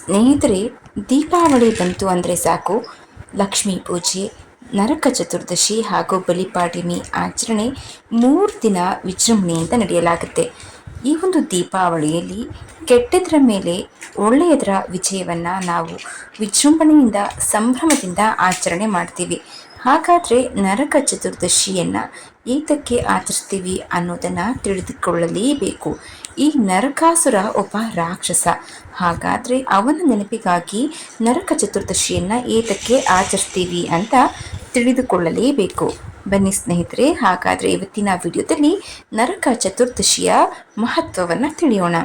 ಸ್ನೇಹಿತರೆ, ದೀಪಾವಳಿ ಬಂತು ಅಂದರೆ ಸಾಕು, ಲಕ್ಷ್ಮೀ ಪೂಜೆ, ನರಕ ಚತುರ್ದಶಿ ಹಾಗೂ ಬಲಿಪಾಡ್ಯಮಿ ಆಚರಣೆ 3 ದಿನ ವಿಜೃಂಭಣೆಯಿಂದ ನಡೆಯಲಾಗುತ್ತೆ. ಈ ಒಂದು ದೀಪಾವಳಿಯಲ್ಲಿ ಕೆಟ್ಟದರ ಮೇಲೆ ಒಳ್ಳೆಯದರ ವಿಜಯವನ್ನು ನಾವು ವಿಜೃಂಭಣೆಯಿಂದ ಸಂಭ್ರಮದಿಂದ ಆಚರಣೆ ಮಾಡ್ತೀವಿ. ಹಾಗಾದರೆ ನರಕ ಚತುರ್ದಶಿಯನ್ನು ಏತಕ್ಕೆ ಆಚರಿಸ್ತೀವಿ ಅನ್ನೋದನ್ನು ತಿಳಿದುಕೊಳ್ಳಲೇಬೇಕು. ಈ ನರಕಾಸುರ ಒಬ್ಬ ರಾಕ್ಷಸ. ಹಾಗಾದರೆ ಅವನ ನೆನಪಿಗಾಗಿ ನರಕ ಚತುರ್ದಶಿಯನ್ನು ಏತಕ್ಕೆ ಆಚರಿಸ್ತೀವಿ ಅಂತ ತಿಳಿದುಕೊಳ್ಳಲೇಬೇಕು. ಬನ್ನಿ ಸ್ನೇಹಿತರೆ, ಹಾಗಾದರೆ ಇವತ್ತಿನ ವಿಡಿಯೋದಲ್ಲಿ ನರಕ ಚತುರ್ದಶಿಯ ಮಹತ್ವವನ್ನು ತಿಳಿಯೋಣ.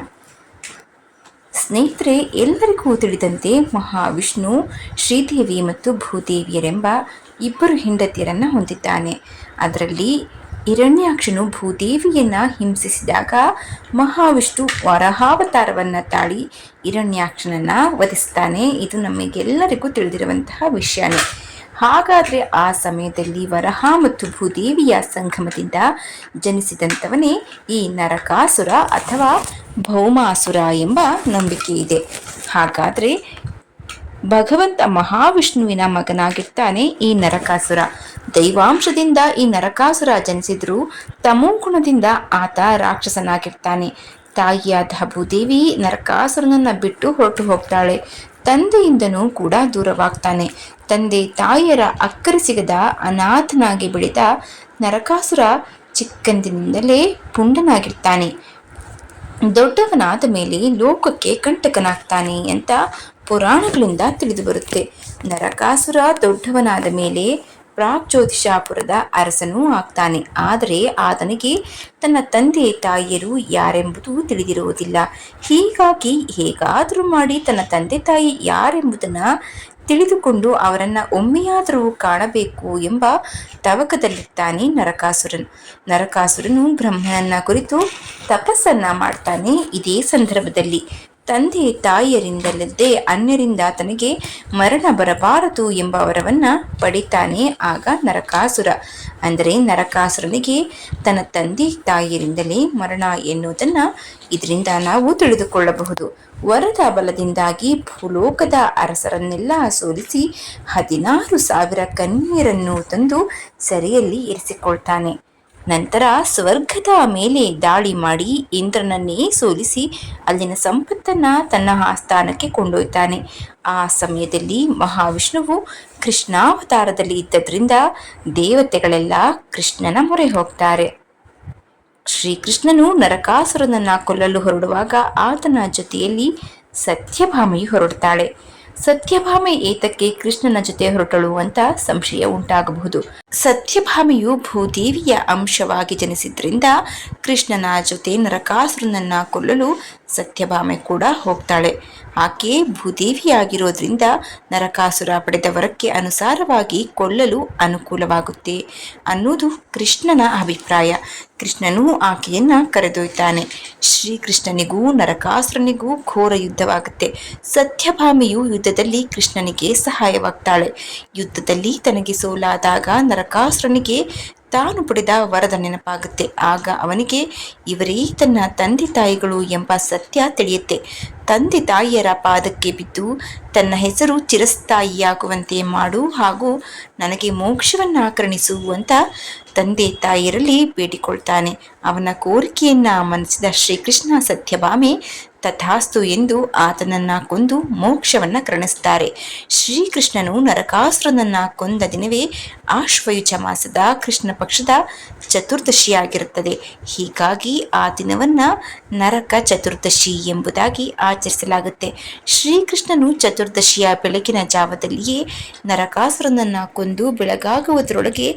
ಸ್ನೇಹಿತರೆ, ಎಲ್ಲರಿಗೂ ತಿಳಿದಂತೆ ಮಹಾವಿಷ್ಣು ಶ್ರೀದೇವಿ ಮತ್ತು ಭೂದೇವಿಯರೆಂಬ 2 ಹೆಂಡತಿಯರನ್ನು ಹೊಂದಿದ್ದಾನೆ. ಅದರಲ್ಲಿ ಹಿರಣ್ಯಾಕ್ಷನು ಭೂದೇವಿಯನ್ನು ಹಿಂಸಿಸಿದಾಗ ಮಹಾವಿಷ್ಣು ವರಾಹಾವತಾರವನ್ನು ತಾಳಿ ಹಿರಣ್ಯಾಕ್ಷನನ್ನು ವಧಿಸ್ತಾನೆ. ಇದು ನಮಗೆಲ್ಲರಿಗೂ ತಿಳಿದಿರುವಂತಹ ವಿಷಯನೇ. ಹಾಗಾದರೆ ಆ ಸಮಯದಲ್ಲಿ ವರಹ ಮತ್ತು ಭೂದೇವಿಯ ಸಂಗಮದಿಂದ ಜನಿಸಿದಂಥವನೇ ಈ ನರಕಾಸುರ ಅಥವಾ ಭೌಮಾಸುರ ಎಂಬ ನಂಬಿಕೆ ಇದೆ. ಹಾಗಾದರೆ ಭಗವಂತ ಮಹಾವಿಷ್ಣುವಿನ ಮಗನಾಗಿರ್ತಾನೆ ಈ ನರಕಾಸುರ. ದೈವಾಂಶದಿಂದ ಈ ನರಕಾಸುರ ಜನಿಸಿದ್ರು ತಮೋಗುಣದಿಂದ ಆತ ರಾಕ್ಷಸನಾಗಿರ್ತಾನೆ. ತಾಯಿಯಾದ ಭೂದೇವಿ ನರಕಾಸುರನನ್ನು ಬಿಟ್ಟು ಹೊರಟು ಹೋಗ್ತಾಳೆ. ತಂದೆಯಿಂದನೂ ಕೂಡ ದೂರವಾಗ್ತಾನೆ. ತಂದೆ ತಾಯಿಯರ ಅಕ್ಕರೆ ಸಿಗದ ಅನಾಥನಾಗಿ ಬೆಳೆದ ನರಕಾಸುರ ಚಿಕ್ಕಂದಿನಿಂದಲೇ ಪುಂಡನಾಗಿರ್ತಾನೆ. ದೊಡ್ಡವನಾದ ಮೇಲೆ ಲೋಕಕ್ಕೆ ಕಂಟಕನಾಗ್ತಾನೆ ಅಂತ ಪುರಾಣಗಳಿಂದ ತಿಳಿದು ಬರುತ್ತೆ. ನರಕಾಸುರ ದೊಡ್ಡವನಾದ ಮೇಲೆ ಪ್ರಾಗ್ಜ್ಯೋತಿಷಾಪುರದ ಅರಸನೂ ಆಗ್ತಾನೆ. ಆದರೆ ಆತನಿಗೆ ತನ್ನ ತಂದೆ ತಾಯಿಯರು ಯಾರೆಂಬುದು ತಿಳಿದಿರುವುದಿಲ್ಲ. ಹೀಗಾಗಿ ಹೇಗಾದರೂ ಮಾಡಿ ತನ್ನ ತಂದೆ ತಾಯಿ ಯಾರೆಂಬುದನ್ನು ತಿಳಿದುಕೊಂಡು ಅವರನ್ನು ಒಮ್ಮೆಯಾದರೂ ಕಾಣಬೇಕು ಎಂಬ ತವಕದಲ್ಲಿರ್ತಾನೆ ನರಕಾಸುರನು ಬ್ರಹ್ಮನನ್ನ ಕುರಿತು ತಪಸ್ಸನ್ನ ಮಾಡ್ತಾನೆ. ಇದೇ ಸಂದರ್ಭದಲ್ಲಿ ತಂದೆ ತಾಯಿಯರಿಂದಲ್ಲದೆ ಅನ್ಯರಿಂದ ತನಗೆ ಮರಣ ಬರಬಾರದು ಎಂಬ ವರವನ್ನು ಪಡಿತಾನೆ. ಆಗ ನರಕಾಸುರ ಅಂದರೆ ನರಕಾಸುರನಿಗೆ ತನ್ನ ತಂದೆ ತಾಯಿಯರಿಂದಲೇ ಮರಣ ಎನ್ನುವುದನ್ನು ಇದರಿಂದ ನಾವು ತಿಳಿದುಕೊಳ್ಳಬಹುದು. ವರದ ಬಲದಿಂದಾಗಿ ಭೂಲೋಕದ ಅರಸರನ್ನೆಲ್ಲ ಸೋಲಿಸಿ 16,000 ಕನ್ಯೆಯರನ್ನು ತಂದು ಸೆರೆಯಲ್ಲಿ ಇರಿಸಿಕೊಳ್ತಾನೆ. ನಂತರ ಸ್ವರ್ಗದ ಮೇಲೆ ದಾಳಿ ಮಾಡಿ ಇಂದ್ರನನ್ನೇ ಸೋಲಿಸಿ ಅಲ್ಲಿನ ಸಂಪತ್ತನ್ನು ತನ್ನ ಆಸ್ಥಾನಕ್ಕೆ ಕೊಂಡೊಯ್ತಾನೆ. ಆ ಸಮಯದಲ್ಲಿ ಮಹಾವಿಷ್ಣುವು ಕೃಷ್ಣಾವತಾರದಲ್ಲಿ ಇದ್ದದ್ರಿಂದ ದೇವತೆಗಳೆಲ್ಲ ಕೃಷ್ಣನ ಮೊರೆ ಹೋಗ್ತಾರೆ. ಶ್ರೀಕೃಷ್ಣನು ನರಕಾಸುರನನ್ನು ಕೊಲ್ಲಲು ಹೊರಡುವಾಗ ಆತನ ಜೊತೆಯಲ್ಲಿ ಸತ್ಯಭಾಮೆಯು ಹೊರಡ್ತಾಳೆ. ಸತ್ಯಭಾಮೆ ಏತಕ್ಕೆ ಕೃಷ್ಣನ ಜೊತೆ ಹೊರಟಳು ಅಂತ ಸಂಶಯ ಉಂಟಾಗಬಹುದು. ಸತ್ಯಭಾಮೆಯು ಭೂದೇವಿಯ ಅಂಶವಾಗಿ ಜನಿಸಿದ್ರಿಂದ ಕೃಷ್ಣನ ಜೊತೆ ನರಕಾಸುರನನ್ನ ಕೊಲ್ಲಲು ಸತ್ಯಭಾಮೆ ಕೂಡ ಹೋಗ್ತಾಳೆ. ಆಕೆ ಭೂದೇವಿಯಾಗಿರೋದ್ರಿಂದ ನರಕಾಸುರ ಪಡೆದ ವರಕ್ಕೆ ಅನುಸಾರವಾಗಿ ಕೊಲ್ಲಲು ಅನುಕೂಲವಾಗುತ್ತೆ ಅನ್ನೋದು ಕೃಷ್ಣನ ಅಭಿಪ್ರಾಯ. ಕೃಷ್ಣನು ಆಕೆಯನ್ನ ಕರೆದೊಯ್ತಾನೆ. ಶ್ರೀಕೃಷ್ಣನಿಗೂ ನರಕಾಸುರನಿಗೂ ಘೋರ ಯುದ್ಧವಾಗುತ್ತೆ. ಸತ್ಯಭಾಮೆಯು ಯುದ್ಧದಲ್ಲಿ ಕೃಷ್ಣನಿಗೆ ಸಹಾಯವಾಗ್ತಾಳೆ. ಯುದ್ಧದಲ್ಲಿ ತನಗೆ ಸೋಲಾದಾಗ ನರಕಾಸುರನಿಗೆ ತಾನು ಪಡೆದ ವರದ ನೆನಪಾಗುತ್ತೆ. ಆಗ ಅವನಿಗೆ ಇವರೇ ತನ್ನ ತಂದೆ ತಾಯಿಗಳು ಎಂಬ ಸತ್ಯ ತಿಳಿಯುತ್ತೆ. ತಂದೆ ತಾಯಿಯರ ಪಾದಕ್ಕೆ ಬಿದ್ದು ತನ್ನ ಹೆಸರು ಚಿರಸ್ಥಾಯಿಯಾಗುವಂತೆ ಮಾಡು ಹಾಗೂ ನನಗೆ ಮೋಕ್ಷವನ್ನು ಕರುಣಿಸು ಅಂತ ತಂದೆ ತಾಯಿಯರಲ್ಲಿ ಬೇಡಿಕೊಳ್ತಾನೆ. ಅವನ ಕೋರಿಕೆಯನ್ನ ಮನಸಿದ ಶ್ರೀಕೃಷ್ಣ ಸತ್ಯಭಾಮೆ ತಥಾಸ್ತು ಎಂದು ಆತನನ್ನ ಕೊಂದು ಮೋಕ್ಷವನ್ನ ಕರುಣಿಸ್ತಾರೆ. ಶ್ರೀಕೃಷ್ಣನು ನರಕಾಸುರನನ್ನ ಕೊಂದ ದಿನವೇ ಆಶ್ವಯುಜ ಮಾಸದ ಕೃಷ್ಣ ಪಕ್ಷದ ಚತುರ್ದಶಿಯಾಗಿರುತ್ತದೆ. ಹೀಗಾಗಿ ಆ ದಿನವನ್ನ ನರಕ ಚತುರ್ದಶಿ ಎಂಬುದಾಗಿ ಆಚರಿಸಲಾಗುತ್ತೆ. ಶ್ರೀಕೃಷ್ಣನು ಚತುರ್ದಶಿಯ ಬೆಳಗಿನ ಜಾವದಲ್ಲಿಯೇ ನರಕಾಸುರನನ್ನ ಕೊಂದು ಬೆಳಗಾಗುವುದರೊಳಗೆ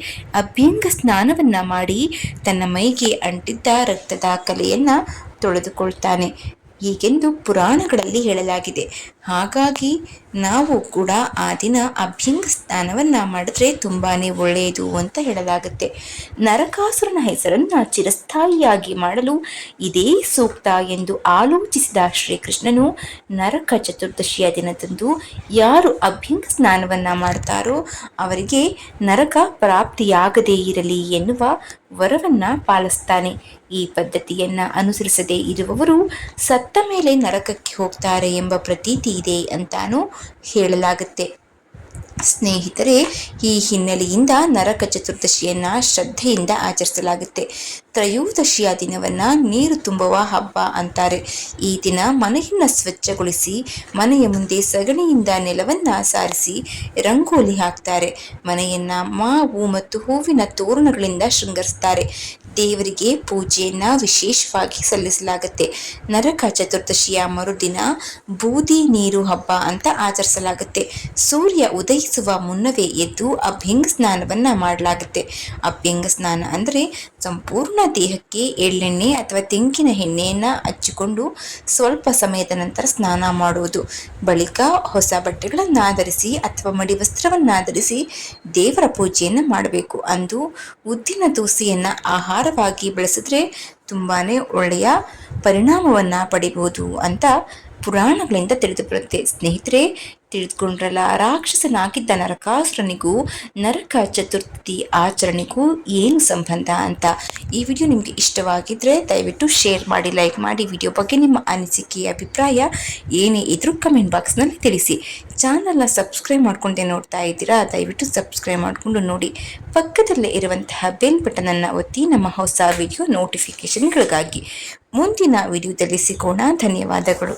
ಅಭ್ಯಂಗ ಸ್ನಾನವನ್ನ ಮಾಡಿ ತನ್ನ ಮೈಗೆ ಅಂಟಿದ್ದ ರಕ್ತದ ಕಲೆಯನ್ನ ತೊಳೆದುಕೊಳ್ತಾನೆ ಹೀಗೆಂದು ಪುರಾಣಗಳಲ್ಲಿ ಹೇಳಲಾಗಿದೆ. ಹಾಗಾಗಿ ನಾವು ಕೂಡ ಆ ದಿನ ಅಭ್ಯಂಗ ಸ್ನಾನವನ್ನು ಮಾಡಿದ್ರೆ ತುಂಬಾ ಒಳ್ಳೆಯದು ಅಂತ ಹೇಳಲಾಗುತ್ತೆ. ನರಕಾಸುರನ ಹೆಸರನ್ನು ಚಿರಸ್ಥಾಯಿಯಾಗಿ ಮಾಡಲು ಇದೇ ಸೂಕ್ತ ಎಂದು ಆಲೋಚಿಸಿದ ಶ್ರೀಕೃಷ್ಣನು ನರಕ ಚತುರ್ದಶಿಯ ದಿನದಂದು ಯಾರು ಅಭ್ಯಂಗ ಸ್ನಾನವನ್ನು ಮಾಡ್ತಾರೋ ಅವರಿಗೆ ನರಕ ಪ್ರಾಪ್ತಿಯಾಗದೇ ಇರಲಿ ಎನ್ನುವ ವರವನ್ನು ಪಾಲಿಸ್ತಾನೆ. ಈ ಪದ್ಧತಿಯನ್ನು ಅನುಸರಿಸದೇ ಇರುವವರು ಸತ್ತ ಮೇಲೆ ನರಕಕ್ಕೆ ಹೋಗ್ತಾರೆ ಎಂಬ ಪ್ರತೀತಿ ಇದೆ ಅಂತಾನೂ ಹೇಳಲಾಗುತ್ತೆ. ಸ್ನೇಹಿತರೆ, ಈ ಹಿನ್ನೆಲೆಯಿಂದ ನರಕ ಚತುರ್ದಶಿಯನ್ನ ಶ್ರದ್ಧೆಯಿಂದ ಆಚರಿಸಲಾಗುತ್ತೆ. ತ್ರಯೋದಶಿಯ ದಿನವನ್ನ ನೀರು ತುಂಬುವ ಹಬ್ಬ ಅಂತಾರೆ. ಈ ದಿನ ಮನೆಯನ್ನ ಸ್ವಚ್ಛಗೊಳಿಸಿ ಮನೆಯ ಮುಂದೆ ಸಗಣಿಯಿಂದ ನೆಲವನ್ನ ಸಾರಿಸಿ ರಂಗೋಲಿ ಹಾಕ್ತಾರೆ. ಮನೆಯನ್ನ ಮಾವು ಮತ್ತು ಹೂವಿನ ತೋರಣಗಳಿಂದ ಶೃಂಗರಿಸ್ತಾರೆ. ದೇವರಿಗೆ ಪೂಜೆಯನ್ನ ವಿಶೇಷವಾಗಿ ಸಲ್ಲಿಸಲಾಗುತ್ತೆ. ನರಕ ಚತುರ್ದಶಿಯ ಮರುದಿನ ಬೂದಿ ನೀರು ಹಬ್ಬ ಅಂತ ಆಚರಿಸಲಾಗುತ್ತೆ. ಸೂರ್ಯ ಉದಯಿಸುವ ಮುನ್ನವೇ ಎದ್ದು ಅಭ್ಯಂಗ ಸ್ನಾನವನ್ನ ಮಾಡಲಾಗುತ್ತೆ. ಅಭ್ಯಂಗ ಸ್ನಾನ ಅಂದರೆ ಸಂಪೂರ್ಣ ದೇಹಕ್ಕೆ ಎಳ್ಳೆಣ್ಣೆ ಅಥವಾ ತೆಂಗಿನ ಎಣ್ಣೆಯನ್ನ ಹಚ್ಚಿಕೊಂಡು ಸ್ವಲ್ಪ ಸಮಯದ ನಂತರ ಸ್ನಾನ ಮಾಡುವುದು. ಬಳಿಕ ಹೊಸ ಬಟ್ಟೆಗಳನ್ನು ಧರಿಸಿ ಅಥವಾ ಮಡಿ ವಸ್ತ್ರವನ್ನಾಧರಿಸಿ ದೇವರ ಪೂಜೆಯನ್ನು ಮಾಡಬೇಕು. ಅಂದು ಉದ್ದಿನ ದೋಸೆಯನ್ನ ಆಹಾರವಾಗಿ ಬಳಸಿದ್ರೆ ತುಂಬಾನೇ ಒಳ್ಳೆಯ ಪರಿಣಾಮವನ್ನ ಪಡಿಬಹುದು ಅಂತ ಪುರಾಣಗಳಿಂದ ತಿಳಿದು ಬರುತ್ತೆ. ಸ್ನೇಹಿತರೆ, ತಿಳಿದುಕೊಂಡ್ರಲ್ಲ, ರಾಕ್ಷಸನಾಗಿದ್ದ ನರಕಾಸುರನಿಗೂ ನರಕ ಚತುರ್ಥಿ ಆಚರಣೆಗೂ ಏನು ಸಂಬಂಧ ಅಂತ. ಈ ವಿಡಿಯೋ ನಿಮಗೆ ಇಷ್ಟವಾಗಿದ್ರೆ ದಯವಿಟ್ಟು ಶೇರ್ ಮಾಡಿ, ಲೈಕ್ ಮಾಡಿ. ವಿಡಿಯೋ ಬಗ್ಗೆ ನಿಮ್ಮ ಅನಿಸಿಕೆ ಅಭಿಪ್ರಾಯ ಏನೇ ಇದ್ರೂ ಕಮೆಂಟ್ ಬಾಕ್ಸ್ನಲ್ಲಿ ತಿಳಿಸಿ. ಚಾನಲ್ನ ಸಬ್ಸ್ಕ್ರೈಬ್ ಮಾಡ್ಕೊಂಡೆ ನೋಡ್ತಾ ಇದ್ದೀರಾ, ದಯವಿಟ್ಟು ಸಬ್ಸ್ಕ್ರೈಬ್ ಮಾಡಿಕೊಂಡು ನೋಡಿ. ಪಕ್ಕದಲ್ಲೇ ಇರುವಂತಹ ಬೆಲ್ ಬಟನನ್ನು ಒತ್ತಿ ನಮ್ಮ ಹೊಸ ವಿಡಿಯೋ ನೋಟಿಫಿಕೇಶನ್ಗಳಿಗಾಗಿ. ಮುಂದಿನ ವಿಡಿಯೋದಲ್ಲಿ ಸಿಗೋಣ. ಧನ್ಯವಾದಗಳು.